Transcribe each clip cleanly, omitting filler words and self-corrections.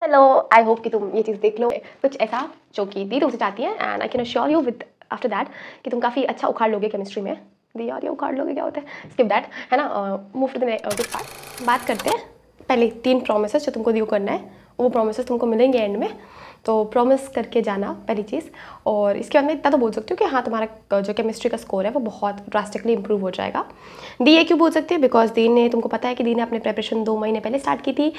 Hello, I hope कि तुम ये चीज़ देख लो कुछ ऐसा जो कि दी तुमसे चाहती है and I can assure you with after that कि तुम काफ़ी अच्छा उखाड़ लोगे केमिस्ट्री में। दी यार ये उखाड़ लोगे क्या होता है, स्किप दैट, है ना। Move to the next part. बात करते हैं पहले 3 प्रॉमिसेस जो तुमको ड्यू करना है। वो प्रॉमिसेस तुमको मिलेंगे एंड में, तो प्रॉमिस करके जाना पहली चीज़। और इसके बाद में इतना तो बोल सकती हूँ कि हाँ तुम्हारा जो केमिस्ट्री का स्कोर है वो बहुत ड्रास्टिकली इंप्रूव हो जाएगा। दी ये क्यों बोल सकती है, बिकॉज दी ने, तुमको पता है कि दी ने अपने प्रेपरेशन 2 महीने पहले स्टार्ट की थी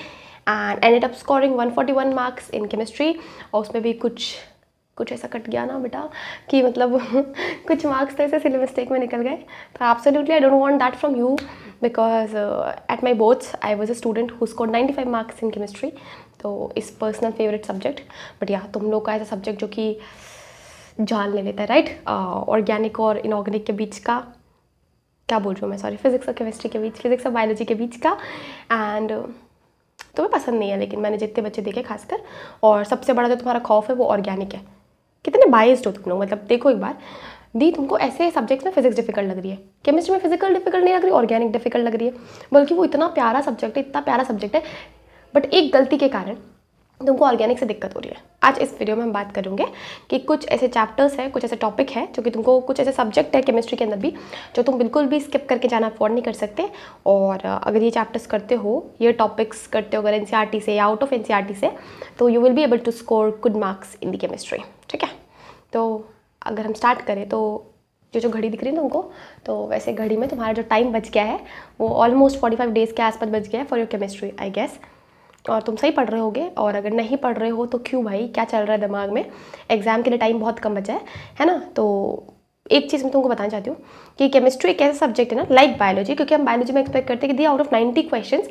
and ended up scoring 141 marks in chemistry. और उसमें भी कुछ ऐसा कट गया ना बेटा कि मतलब कुछ मार्क्स तो ऐसे सिली मिस्टेक में निकल गए। तो absolutely I don't want that from you because at my boards I was a student who scored 95 marks in chemistry. तो इस पर्सनल फेवरेट सब्जेक्ट, बट या तुम लोग का ऐसा सब्जेक्ट जो कि जान ले लेता है, राइट। ऑर्गेनिक और इनऑर्गेनिक के बीच का, क्या बोल रही हूँ मैं, सॉरी, फिजिक्स और केमिस्ट्री के बीच, फिजिक्स और बायोलॉजी के बीच का। एंड तुम्हें पसंद नहीं है, लेकिन मैंने जितने बच्चे देखे खासकर, और सबसे बड़ा जो तुम्हारा खौफ है वो ऑर्गेनिक है। कितने बायस्ड हो तुम लोग, मतलब देखो एक बार, दी तुमको ऐसे सब्जेक्ट्स में फिजिक्स डिफिकल्ट लग रही है, केमिस्ट्री में फिजिकल डिफिकल्ट नहीं लग रही, ऑर्गेनिक डिफिकल्ट लग रही है, बल्कि वो इतना प्यारा सब्जेक्ट है, इतना प्यारा सब्जेक्ट है, बट एक गलती के कारण तुमको ऑर्गेनिक से दिक्कत हो रही है। आज इस वीडियो में हम बात करेंगे कि कुछ ऐसे चैप्टर्स हैं, कुछ ऐसे टॉपिक है जो कि तुमको, कुछ ऐसे सब्जेक्ट है केमिस्ट्री के अंदर भी जो तुम बिल्कुल भी स्किप करके जाना अफोर्ड नहीं कर सकते। और अगर ये चैप्टर्स करते हो, ये टॉपिक्स करते हो अगर एनसीईआरटी से या आउट ऑफ एनसीईआरटी से, तो you will be able to score good marks in the chemistry, ठीक है। तो अगर हम स्टार्ट करें तो जो घड़ी दिख रही है ना तुमको, तो वैसे घड़ी में तुम्हारा जो टाइम बच गया है वो ऑलमोस्ट 45 डेज़ के आसपास बच गया है for your chemistry, I guess. और तुम सही पढ़ रहे होगे, और अगर नहीं पढ़ रहे हो तो क्यों भाई, क्या चल रहा है दिमाग में, एग्जाम के लिए टाइम बहुत कम बचा है ना। तो एक चीज़ मैं तुमको बताना चाहती हूँ कि केमिस्ट्री एक ऐसा सब्जेक्ट है ना, लाइक बायोलॉजी, क्योंकि हम बायोलॉजी में एक्सपेक्ट करते हैं कि आउट ऑफ 90 क्वेश्चंस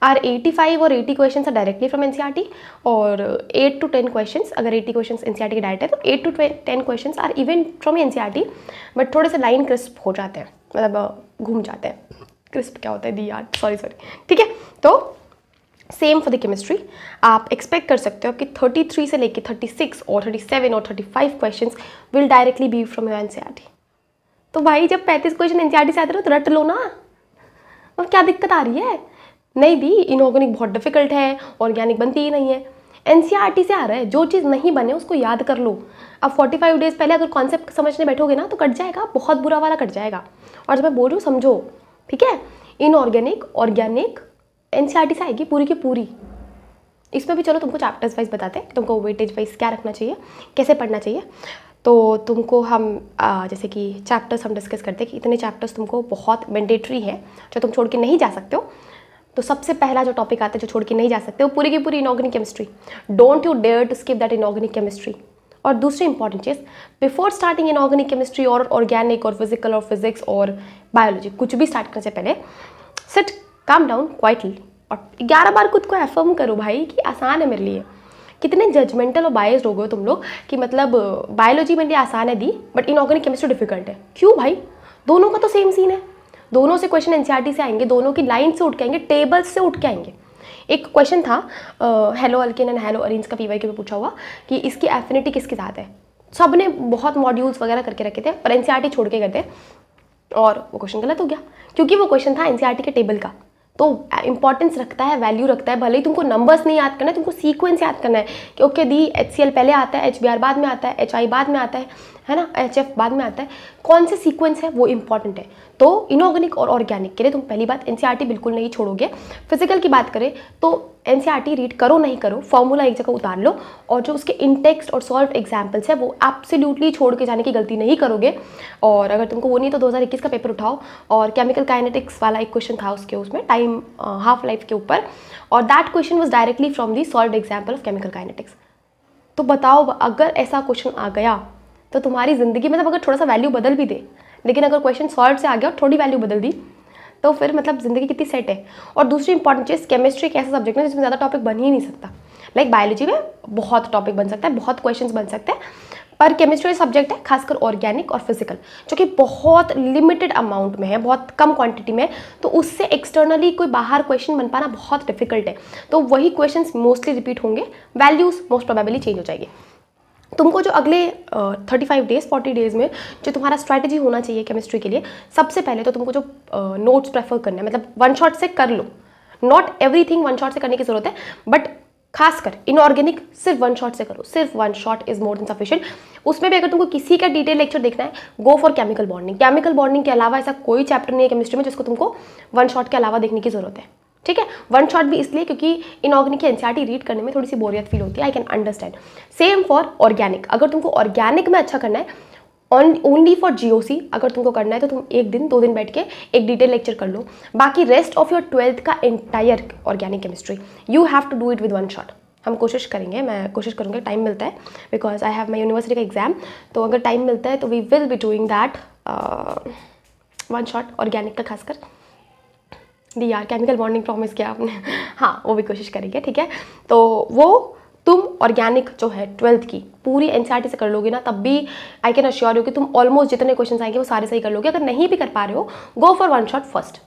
आर 85 और 80 questions are directly from NCERT, और 8 to 10 क्वेश्चंस, अगर 80 क्वेश्चंस एनसीईआरटी के डायरेक्ट है तो 8 to 10 questions are even from NCERT, but थोड़े से लाइन क्रिस्प हो जाते हैं, मतलब घूम जाते हैं। क्रिस्प क्या होता है दी यार, सॉरी, ठीक है। तो सेम फॉर द केमिस्ट्री, आप एक्सपेक्ट कर सकते हो कि 33 से लेके 36 और 37 और 35 questions will directly be from your NCERT. तो भाई जब 35 क्वेश्चन एनसीईआरटी से आते हो तो रट लो ना, और क्या दिक्कत आ रही है। नहीं दी, इनऑर्गेनिक बहुत डिफिकल्ट है, ऑर्गेनिक बनती ही नहीं है, एनसीईआरटी से आ रहा है, जो चीज़ नहीं बने उसको याद कर लो। अब 45 डेज पहले अगर कॉन्सेप्ट समझने बैठोगे ना तो कट जाएगा, बहुत बुरा वाला कट जाएगा। और जब मैं बोल रही हूँ समझो, ठीक है। इनऑर्गेनिक, ऑर्गेनिक एनसीईआरटी से आएगी पूरी की पूरी। इसमें भी चलो तुमको चैप्टर्स वाइज बताते हैं, तुमको वेटेज वाइज क्या रखना चाहिए, कैसे पढ़ना चाहिए। तो तुमको हम जैसे कि चैप्टर्स हम डिस्कस करते हैं कि इतने चैप्टर्स तुमको बहुत मैंडेटरी है जो तुम छोड़ के नहीं जा सकते हो। तो सबसे पहला जो टॉपिक आता है जो छोड़ के नहीं जा सकते वो पूरी की पूरी inorganic chemistry. Don't you dare to skip that inorganic chemistry. और दूसरी इंपॉर्टेंट चीज़, बिफोर स्टार्टिंग इनऑर्गेनिक केमिस्ट्री और ऑर्गेनिक और फिजिकल और फिजिक्स और बायोलॉजी, कुछ भी स्टार्ट करने से पहले सिट, काम डाउन क्वाइटली, और 11 बार खुद को एफर्म करो भाई कि आसान है मेरे लिए। कितने जजमेंटल और बायस्ड हो गए तुम लोग कि मतलब बायोलॉजी मेरे लिए आसान है दी, बट इनऑर्गेनिक केमिस्ट्री डिफिकल्ट है। क्यों भाई, दोनों का तो सेम सीन है, दोनों से क्वेश्चन एनसीईआरटी से आएंगे, दोनों की लाइन से उठ के आएंगे, टेबल्स से उठ के आएंगे। एक क्वेश्चन था hello alkane and hello arenes का पीवाईक्यू में पूछा हुआ कि इसकी एफिनिटी किसके साथ है। सब ने बहुत मॉड्यूल्स वगैरह करके रखे थे पर एनसीईआरटी छोड़ के गए थे, और वो क्वेश्चन गलत हो गया क्योंकि वो क्वेश्चन था एनसीईआरटी के टेबल का। तो इंपॉर्टेंस रखता है, वैल्यू रखता है, भले ही तुमको नंबर्स नहीं याद करना है, तुमको सीक्वेंस याद करना है कि ओके दी HCl पहले आता है, HBr बाद में आता है, HI बाद में आता है ना, HF बाद में आता है, कौन से सीक्वेंस है वो इंपॉर्टेंट है। तो इनऑर्गेनिक और ऑर्गेनिक के लिए तुम पहली बात एनसीईआरटी बिल्कुल नहीं छोड़ोगे। फिजिकल की बात करें तो एनसीईआरटी रीड करो नहीं करो, फॉर्मूला एक जगह उतार लो, और जो उसके इनटेक्स्ट और सॉल्व एग्जाम्पल्स है वो एब्सोल्युटली छोड़ के जाने की गलती नहीं करोगे। और अगर तुमको वो नहीं तो 2021 का पेपर उठाओ, और केमिकल काइनेटिक्स वाला एक क्वेश्चन था उसके, उसमें टाइम हाफ लाइफ के ऊपर, और that question was directly from the solved example of chemical kinetics. तो बताओ अगर ऐसा क्वेश्चन आ गया तो तुम्हारी ज़िंदगी में, मतलब अगर थोड़ा सा वैल्यू बदल भी दे, लेकिन अगर क्वेश्चन सॉल्व से आ गया और थोड़ी वैल्यू बदल दी तो फिर मतलब ज़िंदगी कितनी सेट है। और दूसरी इंपॉर्टेंट चीज़, केमिस्ट्री एक ऐसा सब्जेक्ट है जिसमें ज़्यादा टॉपिक बन ही नहीं सकता। लाइक बायोलॉजी में बहुत टॉपिक बन सकता है, बहुत क्वेश्चंस बन सकते हैं, पर केमिस्ट्री सब्जेक्ट है खासकर ऑर्गेनिक और फिजिकल जो कि बहुत लिमिटेड अमाउंट में है, बहुत कम क्वांटिटी में, तो उससे एक्सटर्नली कोई बाहर क्वेश्चन बन पाना बहुत डिफिकल्ट है। तो वही क्वेश्चंस मोस्टली रिपीट होंगे, वैल्यूज मोस्ट प्रोबेबली चेंज हो जाएगी। तुमको जो अगले 35 डेज 40 डेज में जो तुम्हारा स्ट्रैटेजी होना चाहिए केमिस्ट्री के लिए, सबसे पहले तो तुमको जो नोट्स प्रेफर करना है, मतलब वन शॉट से कर लो, नॉट एवरीथिंग वन शॉट से करने की जरूरत है, बट खासकर इनऑर्गेनिक सिर्फ वन शॉट से करो, सिर्फ one shot is more than sufficient. उसमें भी अगर तुमको किसी का डिटेल लेक्चर देखना है, go for chemical bonding. Chemical bonding के अलावा ऐसा कोई चैप्टर नहीं है केमिस्ट्री में जिसको तुमको वन शॉट के अलावा देखने की जरूरत है, ठीक है। वन शॉट भी इसलिए क्योंकि इनऑर्गेनिक की एनसीईआरटी रीड करने में थोड़ी सी बोरियत फील होती है, आई can understand. Same for organic, अगर तुमको ऑर्गेनिक में अच्छा करना है, ओनली फॉर जीओसी अगर तुमको करना है तो तुम 1 दिन 2 दिन बैठ के एक डिटेल लेक्चर कर लो। बाकी रेस्ट ऑफ योर 12th का entire organic chemistry you have to do it with one shot. हम कोशिश करेंगे, मैं कोशिश करूँगी, टाइम मिलता है because I have my university का एग्जाम, तो अगर टाइम मिलता है तो we will be doing that one shot organic का खासकर। दी यार केमिकल बॉन्डिंग प्रॉमिस किया आपने हाँ वो भी कोशिश करेंगे, ठीक है। तो वो तुम ऑर्गेनिक जो है 12th की पूरी एनसीईआरटी से कर लोगे ना, तब भी आई कैन अश्योर यू कि तुम ऑलमोस्ट जितने क्वेश्चन आएंगे वो सारे सही कर लोगे। अगर नहीं भी कर पा रहे हो, go for one shot first,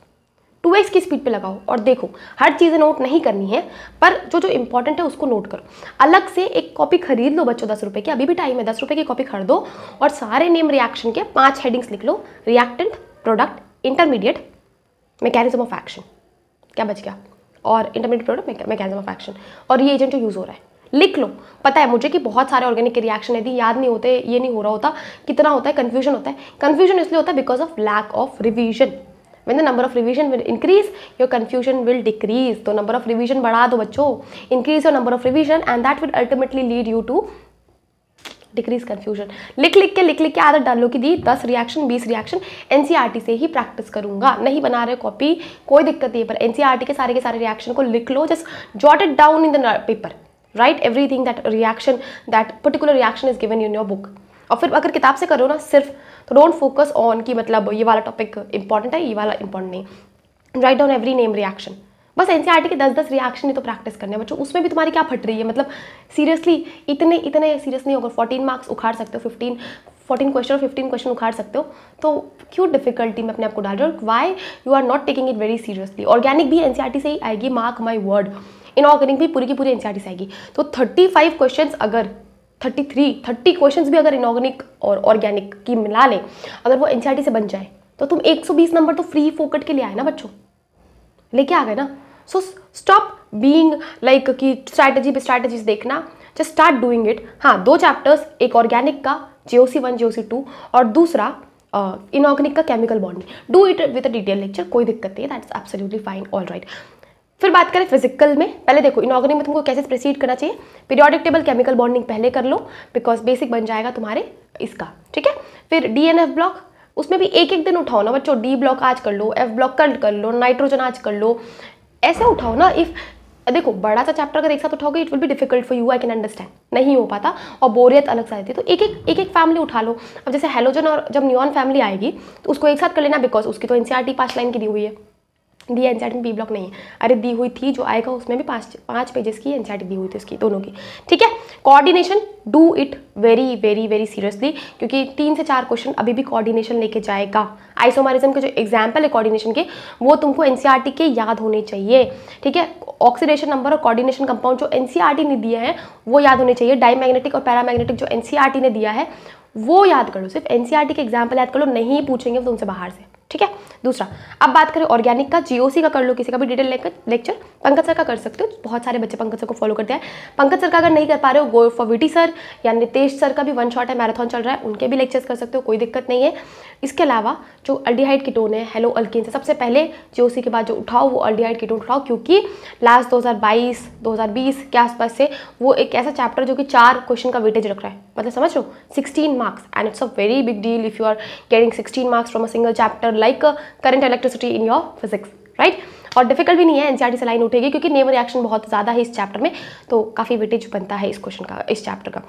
2x की स्पीड पे लगाओ और देखो। हर चीज़ें नोट नहीं करनी है, पर जो जो इंपॉर्टेंट है उसको नोट करो। अलग से एक कॉपी खरीद लो बच्चों, 10 रुपये की, अभी भी टाइम है, 10 रुपये की कॉपी खरीदो और सारे नेम रिएक्शन के 5 हेडिंग्स लिख लो। Reactant, product, intermediate, mechanism of action, क्या बच गया, और intermediate product, mechanism of action, और ये एजेंट जो यूज़ हो रहा है लिख लो। पता है मुझे कि बहुत सारे ऑर्गेनिक के रिएक्शन यदि याद नहीं होते, ये नहीं हो रहा होता, कितना होता है, कन्फ्यूजन होता है। कन्फ्यूजन इसलिए होता है because of lack of revision. When the number of revision will increase, your confusion will decrease. तो number of revision बढ़ा दो बच्चों, increase your number of revision and that will ultimately lead you to decrease confusion. लिख लिख के आदत डालो कि दी 10 रिएक्शन 20 रिएक्शन एनसीईआरटी से ही प्रैक्टिस करूंगा। नहीं बना रहे कॉपी, कोई दिक्कत नहीं है, पर एनसीईआरटी के सारे रिएक्शन को लिख लो, just jot it down in the paper, write everything that reaction, that particular reaction is given in your book. और फिर अगर किताब से करो ना सिर्फ, तो डोंट फोकस ऑन कि मतलब ये वाला टॉपिक इंपॉर्टेंट है, ये वाला इंपॉर्टेंट नहीं। Write down every name reaction. बस एनसीईआरटी के 10-10 रिएक्शन ही तो प्रैक्टिस करने हैं बच्चों, उसमें भी तुम्हारी क्या फट रही है, मतलब सीरियसली इतने सीरियस नहीं होगा। 14 मार्क्स उखाड़ सकते हो, 14 क्वेश्चन और 15 क्वेश्चन उखाड़ सकते हो, तो क्यों डिफिकल्टी में अपने आप को डाल रहे हो? Why you are not taking it very seriously. Organic भी एनसीईआरटी से ही आएगी, मार्क माई वर्ड। इनऑर्गेनिक भी पूरी की पूरी एनसीईआरटी से आएगी। तो 35 क्वेश्चन अगर 30 क्वेश्चंस भी अगर इनऑर्गेनिक और ऑर्गेनिक की मिला लें, अगर वो एनसीईआरटी से बन जाए, तो तुम 120 नंबर तो फ्री फोकट के लिए आए ना बच्चों, लेके आ गए ना। सो स्टॉप बीइंग लाइक कि स्ट्रैटेजीज देखना, जस्ट स्टार्ट डूइंग इट। हाँ 2 चैप्टर्स, एक ऑर्गेनिक का GOC 1 GOC 2 और दूसरा इनऑर्गेनिक का chemical bonding. Do it with a detail lecture, कोई दिक्कत नहीं है, that's absolutely fine, all right. फिर बात करें फिजिकल में, पहले देखो इनऑर्गेनिक में तुमको कैसे प्रोसीड करना चाहिए। पीरियोडिक टेबल केमिकल बॉन्डिंग पहले कर लो, बिकॉज बेसिक बन जाएगा तुम्हारे इसका, ठीक है। फिर DNF ब्लॉक, उसमें भी एक दिन उठाओ ना बच्चों। D ब्लॉक आज कर लो, F ब्लॉक कल कर लो, नाइट्रोजन आज कर लो, ऐसे उठाओ ना। इफ देखो बड़ा सा चैप्टर अगर एक साथ उठाओगे, it will be difficult for you, I can understand, नहीं हो पाता और बोरियत अलग से आती है। तो एक फैमिली उठा लो। अब जैसे हेलोजन और जब नियॉन फैमिली आएगी तो उसको एक साथ कर लेना, बिकॉज उसकी तो एनसीईआरटी 5 लाइन की दी हुई है। दी एनसीईआरटी में B ब्लॉक नहीं है, अरे दी हुई थी, जो आएगा उसमें भी 5 पेजेस की एनसीईआरटी दी हुई थी उसकी, दोनों की, ठीक है। Coordination, do it very very very seriously, क्योंकि 3 से 4 क्वेश्चन अभी भी कोऑर्डिनेशन लेके जाएगा। आइसोमरिज्म के जो एग्जाम्पल है कोऑर्डिनेशन के, वो तुमको एनसीईआरटी के याद होने चाहिए, ठीक है। ऑक्सीडेशन नंबर और कोऑर्डिनेशन कंपाउंड जो एनसीईआरटी ने दिया है वो याद होने चाहिए। डाईमैग्नेटिक और पैरामैग्नेटिक जो एनसीईआरटी ने दिया है वो याद कर लो, सिर्फ एनसीईआरटी के एग्जाम्पल याद कर लो, नहीं पूछेंगे तुमसे बाहर से, ठीक है। दूसरा, अब बात करें ऑर्गेनिक का, GOC का कर लो, किसी का भी डिटेल लेक्चर पंकज सर का कर सकते हो, बहुत सारे बच्चे पंकज सर को फॉलो करते हैं। पंकज सर का अगर नहीं कर पा रहे हो, गो फॉर VT सर या नितेश सर का भी 1 शॉट है, मैराथन चल रहा है, उनके भी लेक्चर्स कर सकते हो, कोई दिक्कत नहीं है। इसके अलावा जो अल्डिहाइड कीटोन है, हेलो अल्केन से सबसे पहले GOC के बाद जो उठाओ वो अल्डिहाइड कीटोन उठाओ, क्योंकि लास्ट 2022-2020 के आसपास से वो एक ऐसा चैप्टर जो कि 4 क्वेश्चन का वेटेज रख रहा है, मतलब समझ लो 16 marks, and it's a very big deal if you are getting 16 marks from a single chapter like current electricity in your physics, right. और डिफिकल्ट भी नहीं है, एनसीईआरटी से लाइन उठेगी क्योंकि नेम रिएक्शन बहुत ज़्यादा है इस चैप्टर में, तो काफ़ी वेटेज बनता है इस क्वेश्चन का, इस चैप्टर का।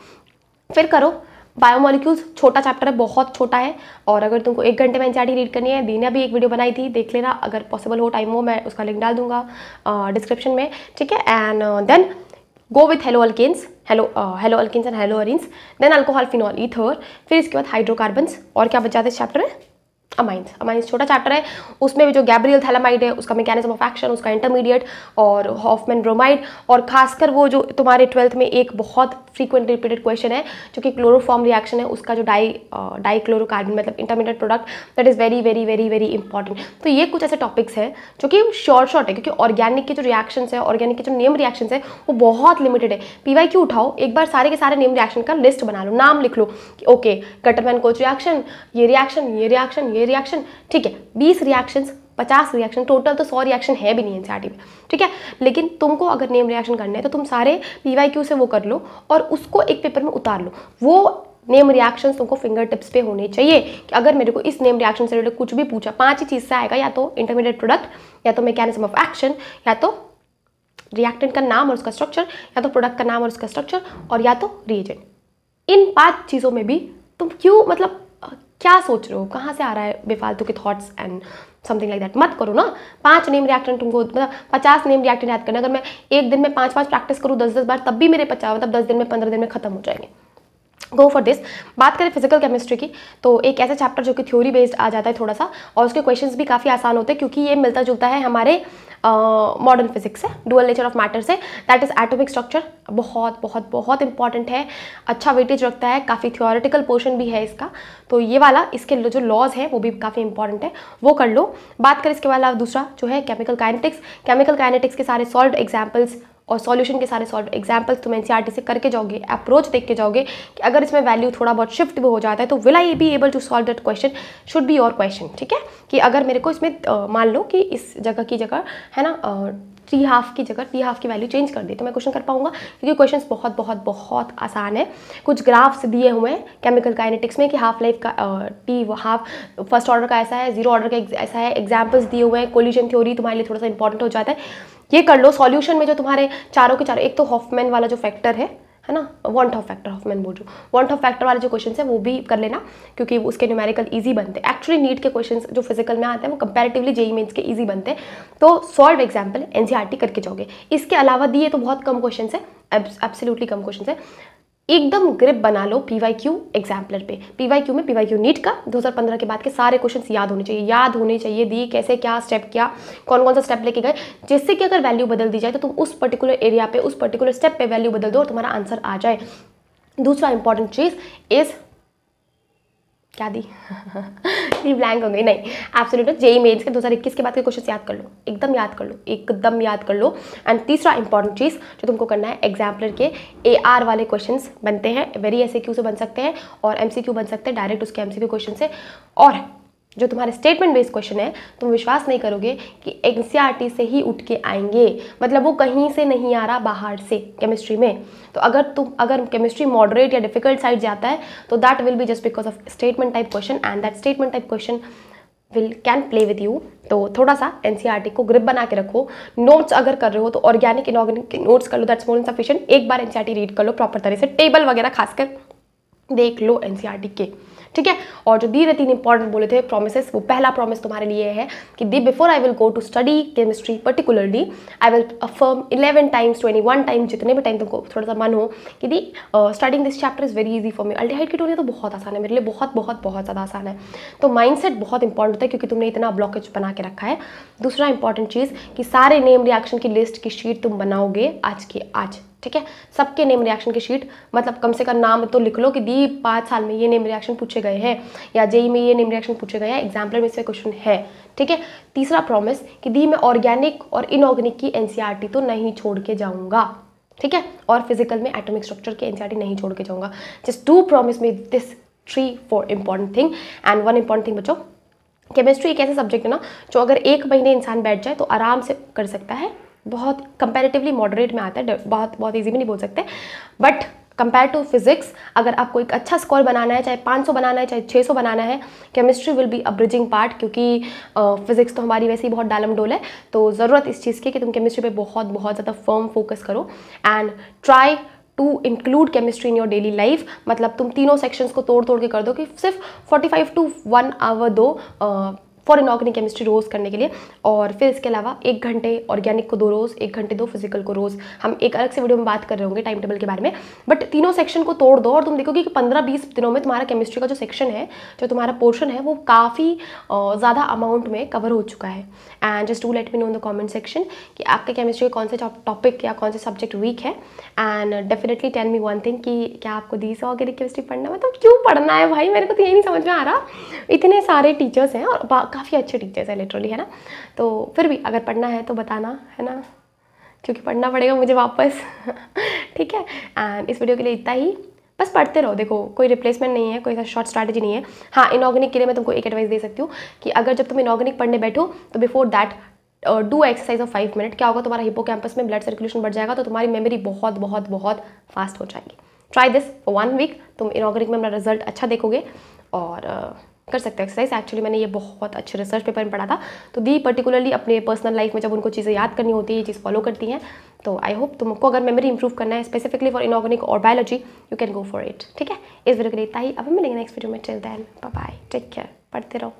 फिर करो बायोमोलिक्यूल्स, छोटा चैप्टर है, बहुत छोटा है, और अगर तुमको 1 घंटे में एनसीईआरटी रीड करनी है, दीना भी एक वीडियो बनाई थी, देख लेना अगर पॉसिबल हो, टाइम हो, मैं उसका लिंक डाल दूंगा डिस्क्रिप्शन में, ठीक है। And then go with haloalkanes and haloarenes, then alcohol phenol ether, फिर इसके बाद हाइड्रोकार्बन्स, और क्या बचा था इस चैप्टर में? अमाइंस छोटा चैप्टर है, उसमें भी जो गैब्रियल थैलामाइड है उसका मैकेनिज्म ऑफ एक्शन, उसका इंटरमीडिएट और हॉफमैन ब्रोमाइड, और खासकर वो जो तुम्हारे 12th में एक बहुत फ्रीक्वेंट रिपीटेड क्वेश्चन है जो कि क्लोरोफॉर्म रिएक्शन है, उसका जो डाई क्लोरोकार्बन मतलब intermediate product, that is very very very very important. तो ये कुछ ऐसे टॉपिक्स हैं जो कि शॉर्ट है, क्योंकि ऑर्गेनिक के जो रिएक्शंस है, ऑर्गेनिक के जो नेम रिएक्शंस है वो बहुत लिमिटेड है। PYQ उठाओ, एक बार सारे के सारे नेम रिएक्शन का लिस्ट बना लो, नाम लिख लो कि ओके गटरमैन कोच रिएक्शन, ये रिएक्शन, ये रिएक्शन, ये रिएक्शन, ठीक है 20 रिएक्शंस, 50 रिएक्शन, टोटल तो 100 रिएक्शन है भी नहीं एनसीईआरटी में, ठीक है। लेकिन तुमको अगर नेम रिएक्शन करने हैं तो तुम सारे PYQ से वो कर लो और उसको एक पेपर में उतार लो। वो नेम रिएक्शंस तुमको फिंगर टिप्स पे होने चाहिए कि अगर मेरे को इस नेम रिएक्शन से रिलेटेड कुछ भी पूछा, 5 ही चीज़ से आएगा, या तो इंटरमीडिएट प्रोडक्ट, या तो मैकेनिज्म ऑफ एक्शन, या तो रिएक्टेंट का नाम और उसका स्ट्रक्चर, या तो प्रोडक्ट का नाम और उसका स्ट्रक्चर, और या तो रिएजेंट। इन 5 चीज़ों में भी तुम क्यों मतलब क्या सोच रहे हो, कहाँ से आ रहा है बेफालतू के thoughts and something like that, मत करो ना। 5 नेम रिएक्टेंट तुमको मतलब 50 नेम रिएक्टेंट याद करना, अगर मैं एक दिन में 5-5 प्रैक्टिस करूँ 10-10 बार, तब भी मेरे 50 मतलब 10 दिन में 15 दिन में खत्म हो जाएंगे। Go for this. बात करें फिजिकल केमिस्ट्री की, तो एक ऐसा चैप्टर जो कि थ्योरी बेस्ड आ जाता है थोड़ा सा, और उसके क्वेश्चंस भी काफ़ी आसान होते हैं क्योंकि ये मिलता जुलता है हमारे मॉडर्न फिजिक्स से, डुअल नेचर ऑफ मैटर से, दैट इज़ एटॉमिक स्ट्रक्चर। बहुत बहुत बहुत इंपॉर्टेंट है, अच्छा वेटेज रखता है, काफ़ी थ्योरेटिकल पोर्शन भी है इसका। तो ये वाला, इसके जो लॉज है वो भी काफ़ी इंपॉर्टेंट है, वो कर लो। बात करें इसके वाला दूसरा जो है केमिकल काइनेटिक्स। केमिकल काइनेटिक्स के सारे सॉल्व एग्जाम्पल्स और सॉल्यूशन के सारे सॉल्व एग्जाम्पल्स तुम एनसीईआरटी से करके जाओगे, अप्रोच देख के जाओगे कि अगर इसमें वैल्यू थोड़ा बहुत शिफ्ट भी हो जाता है तो will I be able to solve that question, should be your question, ठीक है। कि अगर मेरे को इसमें मान लो कि इस जगह की जगह है ना 3.5 की जगह T1/2 की वैल्यू चेंज कर दी तो मैं क्वेश्चन कर पाऊंगा, क्योंकि क्वेश्चंस बहुत बहुत बहुत आसान है। कुछ ग्राफ्स दिए हुए हैं केमिकल काइनेटिक्स में कि हाफ लाइफ का T1/2 फर्स्ट ऑर्डर का ऐसा है, 0 ऑर्डर का ऐसा है, एग्जाम्पल्स दिए हुए हैं, कोलिजन थ्योरी तुम्हारे लिए थोड़ा सा इंपॉर्टेंट हो जाता है, ये कर लो। सॉल्यूशन में जो तुम्हारे चारों के चारों, एक तो हॉफमैन वाला जो फैक्टर है ना, वांट ऑफ फैक्टर, हॉफमैन बोल जो वांट ऑफ फैक्टर वाले जो क्वेश्चन है वो भी कर लेना, क्योंकि उसके न्यूमेरिकल इजी बनते हैं। एक्चुअली नीट के क्वेश्चन जो फिजिकल में आते हैं वो कंपैरेटिवली जेईई मेंस के इजी बनते हैं। तो सॉल्व एग्जाम्पल एनसीईआरटी करके जाओगे। इसके अलावा दिए तो बहुत कम क्वेश्चन है, एब्सोल्युटली कम क्वेश्चन है। एकदम ग्रिप बना लो PYQ एग्जाम्पलर पे। PYQ में PYQ नीट का 2015 के बाद के सारे क्वेश्चंस याद होने चाहिए, दी कैसे, क्या स्टेप किया, कौन कौन सा स्टेप लेके गए, जिससे कि अगर वैल्यू बदल दी जाए तो तुम उस पर्टिकुलर एरिया पे, उस पर्टिकुलर स्टेप पे वैल्यू बदल दो और तुम्हारा आंसर आ जाए। दूसरा इंपॉर्टेंट चीज इज क्या दी ब्लैंक हो गई, नहीं एब्सोल्यूट जेईई मेंस के 2021 के बाद के क्वेश्चन याद कर लो, एकदम याद कर लो, एकदम याद कर लो। एंड तीसरा इंपॉर्टेंट चीज़ जो तुमको करना है, एग्जाम्पलर के AR वाले क्वेश्चंस बनते हैं, वेरी SAQ से बन सकते हैं और MCQ बन सकते हैं, डायरेक्ट उसके MCQ क्वेश्चन से। और जो तुम्हारे स्टेटमेंट बेस्ड क्वेश्चन है, तुम विश्वास नहीं करोगे कि एनसीईआरटी से ही उठ के आएंगे, मतलब वो कहीं से नहीं आ रहा बाहर से केमिस्ट्री में। तो अगर केमिस्ट्री मॉडरेट या डिफिकल्ट साइड जाता है तो that will be just because of statement type question, and that statement type question can play with you. तो थोड़ा सा एनसीईआरटी को ग्रिप बना के रखो। नोट्स अगर कर रहे हो तो ऑर्गेनिक इनऑर्गेनिक नोट्स कर लो, दैट्स मोर देन सफिशिएंट। एक बार एनसीईआरटी रीड कर लो प्रॉपर तरह से, टेबल वगैरह खासकर देख लो एनसीईआरटी के, ठीक है। और जो दी 3 इंपॉर्टेंट बोले थे प्रोमिसेस, वो पहला प्रॉमिस तुम्हारे लिए है कि the before I will go to study chemistry particularly, I will affirm 11 times 21 times, जितने भी टाइम तुमको थोड़ा सा मन हो कि the studying this chapter is very easy for me. Aldehyde ketone तो बहुत आसान है मेरे लिए, बहुत बहुत बहुत ज़्यादा आसान है। तो माइंडसेट बहुत इंपॉर्टेंट होता है क्योंकि तुमने इतना ब्लॉकेज बना के रखा है। दूसरा इंपॉर्टेंट चीज़ कि सारे नेम रिएक्शन की लिस्ट की शीट तुम बनाओगे आज के आज, ठीक है। सबके नेम रिएक्शन की शीट, मतलब कम से कम नाम तो लिख लो कि दी 5 साल में ये नेम रिएक्शन पूछे गए हैं, या जेईई में ये नेम रिएक्शन पूछे गए हैं, एग्जाम्पलर में से क्वेश्चन है, ठीक है। तीसरा प्रॉमिस कि दी मैं ऑर्गेनिक और इनऑर्गेनिक की एनसीईआरटी तो नहीं छोड़ के जाऊंगा, ठीक है। और फिजिकल में एटॉमिक स्ट्रक्चर की एनसीईआरटी नहीं छोड़ के जाऊंगा। Just do promise me this 3-4 important thing. And one important thing बच्चों, केमिस्ट्री एक ऐसा सब्जेक्ट है ना जो अगर 1 महीने इंसान बैठ जाए तो आराम से कर सकता है, बहुत कंपैरेटिवली मॉडरेट में आता है, बहुत बहुत ईजी भी नहीं बोल सकते, बट कंपेयर टू फिजिक्स अगर आपको एक अच्छा स्कोर बनाना है, चाहे 500 बनाना है, चाहे 600 बनाना है, chemistry will be a bridging part, क्योंकि फिजिक्स तो हमारी वैसे ही बहुत डालम डोल है। तो ज़रूरत इस चीज़ की कि तुम केमिस्ट्री पे बहुत बहुत ज़्यादा फर्म फोकस करो and try to include chemistry in your daily life. मतलब तुम तीनों सेक्शंस को तोड़ तोड़ के कर दो कि सिर्फ 45 to 1 आवर दो फॉर इनऑर्गेनिक केमिस्ट्री रोज़ करने के लिए। और फिर इसके अलावा 1 घंटे ऑर्गेनिक को 2 रोज़, 1 घंटे 2 फिजिकल को रोज़। हम एक अलग से वीडियो में बात कर रहे होंगे टाइम टेबल के बारे में, बट तीनों सेक्शन को तोड़ दो और तुम देखोगे कि 15-20 दिनों में तुम्हारा केमिस्ट्री का जो सेक्शन है, जो तुम्हारा पोर्शन है, वो काफ़ी ज़्यादा अमाउंट में कवर हो चुका है। And just do let me know in the comment section कि आपका केमिस्ट्री के कौन से टॉपिक या कौन से सब्जेक्ट वीक है। And definitely tell me one thing कि क्या आपको दी से ऑर्गेनिक केमिस्ट्री पढ़ना है, मतलब क्यों पढ़ना है भाई, मेरे को तो यही नहीं समझ में आ रहा। इतने सारे टीचर्स हैं और काफ़ी अच्छे टीचर्स हैं लिटरली, है ना। तो फिर भी अगर पढ़ना है तो बताना, है ना, क्योंकि पढ़ना पड़ेगा मुझे वापस ठीक है। एंड इस वीडियो के लिए इतना ही, बस पढ़ते रहो। देखो कोई रिप्लेसमेंट नहीं है, कोई ऐसा शॉर्ट स्ट्रैटेजी नहीं है। हाँ, इनऑर्गेनिक के लिए मैं तुमको एक एडवाइस दे सकती हूँ कि अगर जब तुम इनऑर्गेनिक पढ़ने बैठो तो before that do exercise of 5 minute. क्या होगा, तुम्हारा हिपोकैम्पस में ब्लड सर्कुलेशन बढ़ जाएगा, तो तुम्हारी मेमोरी बहुत बहुत बहुत फास्ट हो जाएगी। ट्राई दिस फॉर 1 वीक, तुम इनऑर्गेनिक में अपना रिजल्ट अच्छा देखोगे और कर सकते हो एक्सरसाइज। एक्चुअली मैंने ये बहुत अच्छे रिसर्च पेपर में पढ़ा था, तो दी पर्टिकुलरली अपने पर्सनल लाइफ में जब उनको चीज़ें याद करनी होती है, ये चीज़ फॉलो करती हैं। तो आई होप तुमको अगर मेमोरी इंप्रूव करना है स्पेसिफिकली फॉर इनऑर्गेनिक और biology, you can go for it. ठीक है, इस वीडियो के लिए इतना ही, अब हम मिलेंगे नेक्स्ट वीडियो में। Till then bye bye, take care, पढ़ते रहो।